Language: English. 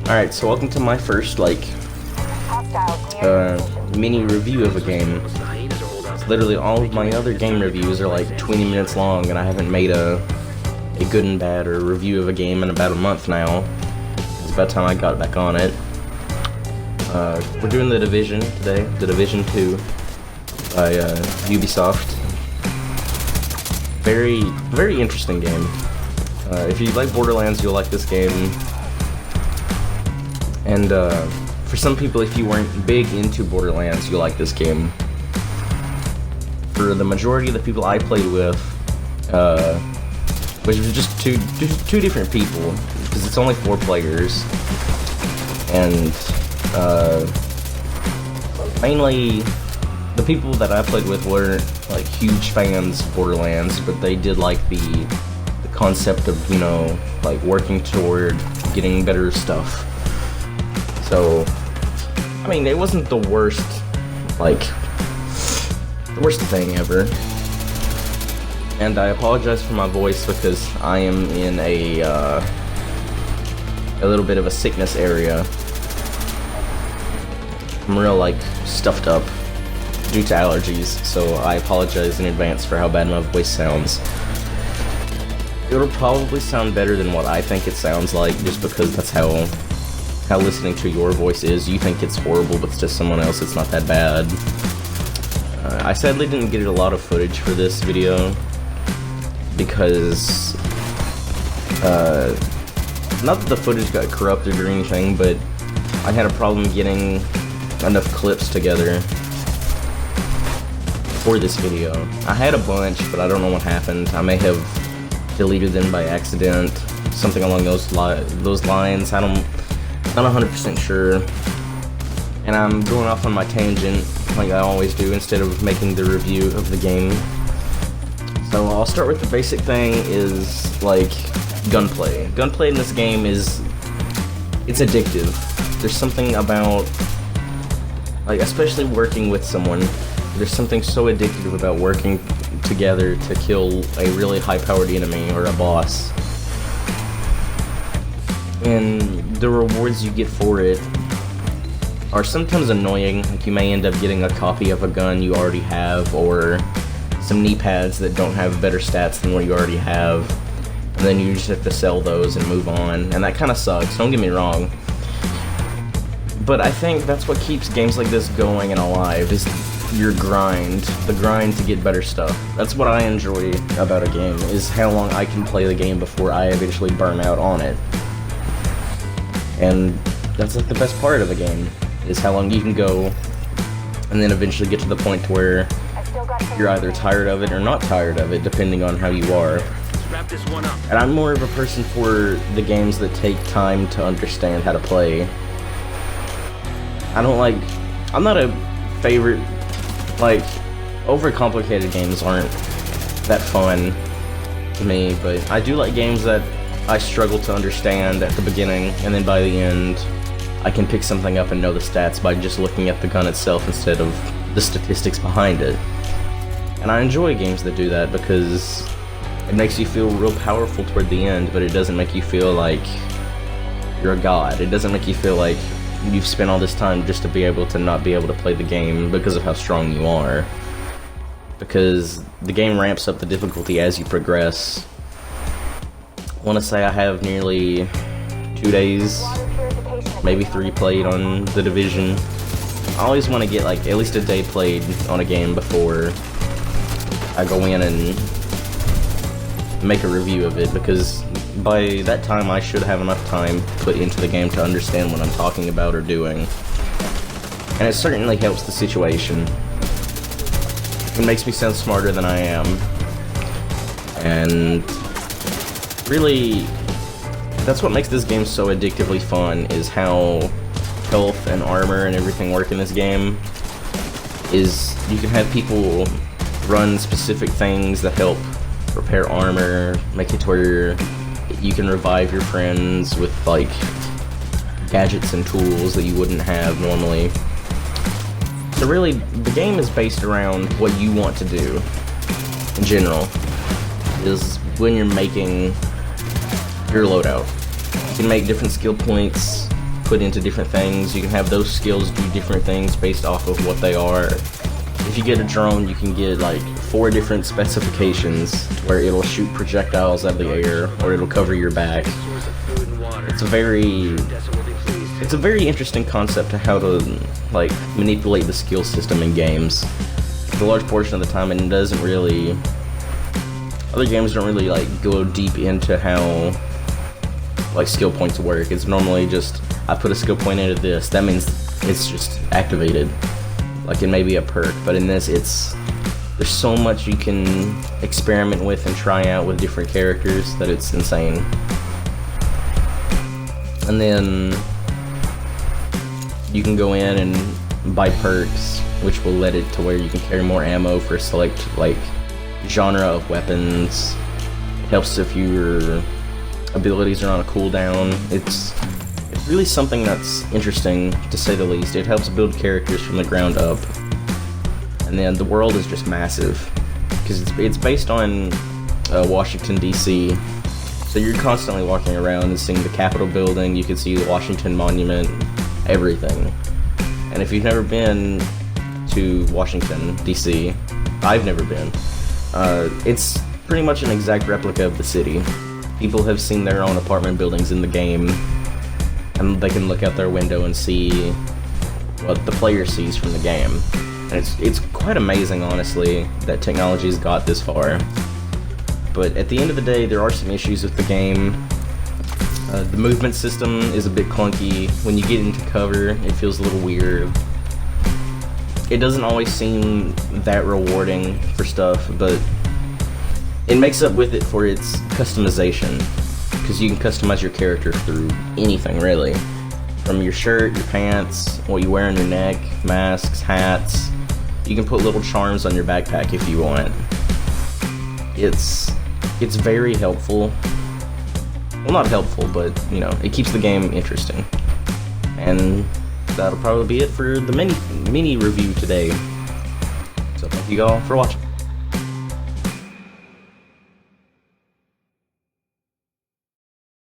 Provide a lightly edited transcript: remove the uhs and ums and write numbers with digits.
Alright, so welcome to my first, mini review of a game. Literally all of my other game reviews are like 20 minutes long, and I haven't made a good and bad or review of a game in about a month now. It's about time I got back on it. We're doing The Division today, The Division 2 by Ubisoft. Very, very interesting game. If you like Borderlands, you'll like this game. And for some people, if you weren't big into Borderlands, you'll like this game. For the majority of the people I played with, which was just two different people, because it's only 4 players, and mainly the people that I played with weren't like huge fans of Borderlands, but they did like the concept of, you know, like working toward getting better stuff. So, I mean, it wasn't the worst thing ever. And I apologize for my voice because I am in a little bit of a sickness area. I'm real, stuffed up due to allergies, so I apologize in advance for how bad my voice sounds. It'll probably sound better than what I think it sounds like, just because that's how listening to your voice is. You think it's horrible, but to someone else it's not that bad. I sadly didn't get a lot of footage for this video because not that the footage got corrupted or anything, but I had a problem getting enough clips together for this video. I had a bunch, but I don't know what happened. I may have deleted them by accident, something along those lines. I'm not 100% sure, and I'm going off on my tangent like I always do instead of making the review of the game. So I'll start with the basic thing is gunplay. Gunplay in this game it's addictive. There's something about, especially working with someone, there's something so addictive about working together to kill a really high-powered enemy or a boss. And the rewards you get for it are sometimes annoying. Like, you may end up getting a copy of a gun you already have, or some knee pads that don't have better stats than what you already have, and then you just have to sell those and move on, and that kind of sucks, don't get me wrong. But I think that's what keeps games like this going and alive, is your grind, the grind to get better stuff. That's what I enjoy about a game, is how long I can play the game before I eventually burn out on it. And that's the best part of a game, is how long you can go and then eventually get to the point where you're either tired of it or not tired of it, depending on how you are. And I'm more of a person for the games that take time to understand how to play. I'm not a favorite, overcomplicated games aren't that fun to me, but I do like games that I struggle to understand at the beginning, and then by the end, I can pick something up and know the stats by just looking at the gun itself instead of the statistics behind it. And I enjoy games that do that because it makes you feel real powerful toward the end, but it doesn't make you feel like you're a god. It doesn't make you feel like you've spent all this time just to be able to not be able to play the game because of how strong you are. Because the game ramps up the difficulty as you progress. I want to say I have nearly 2 days, maybe 3 played on The Division. I always want to get at least a day played on a game before I go in and make a review of it, because by that time I should have enough time put into the game to understand what I'm talking about or doing. And it certainly helps the situation. It makes me sound smarter than I am. And really, that's what makes this game so addictively fun, is how health and armor and everything work in this game. Is you can have people run specific things that help repair armor, make it to where you can revive your friends with gadgets and tools that you wouldn't have normally. So really, the game is based around what you want to do in general, is when you're making your loadout. You can make different skill points put into different things. You can have those skills do different things based off of what they are. If you get a drone, you can get like 4 different specifications where it'll shoot projectiles out of the air or it'll cover your back. It's a very interesting concept to how to like manipulate the skill system in games. For a large portion of the time, and other games don't really like go deep into how like skill points work. It's normally just, I put a skill point into this, that means it's just activated. Like it may be a perk, but in this there's so much you can experiment with and try out with different characters that it's insane. And then you can go in and buy perks, which will let it to where you can carry more ammo for a select like genre of weapons. It helps if your abilities are on a cooldown. It's really something that's interesting, to say the least. It helps build characters from the ground up. And then the world is just massive, because it's based on Washington, D.C., so you're constantly walking around and seeing the Capitol building, you can see the Washington Monument, everything. And if you've never been to Washington, D.C., I've never been, it's pretty much an exact replica of the city. People have seen their own apartment buildings in the game, and they can look out their window and see what the player sees from the game. And it's quite amazing, honestly, that technology's got this far. But at the end of the day, there are some issues with the game. The movement system is a bit clunky. When you get into cover, it feels a little weird. It doesn't always seem that rewarding for stuff, but it makes up with it for its customization, because you can customize your character through anything, really. From your shirt, your pants, what you wear on your neck, masks, hats. You can put little charms on your backpack if you want. It's very helpful. Well, not helpful, but, you know, it keeps the game interesting. And that'll probably be it for the mini review today. So thank you all for watching.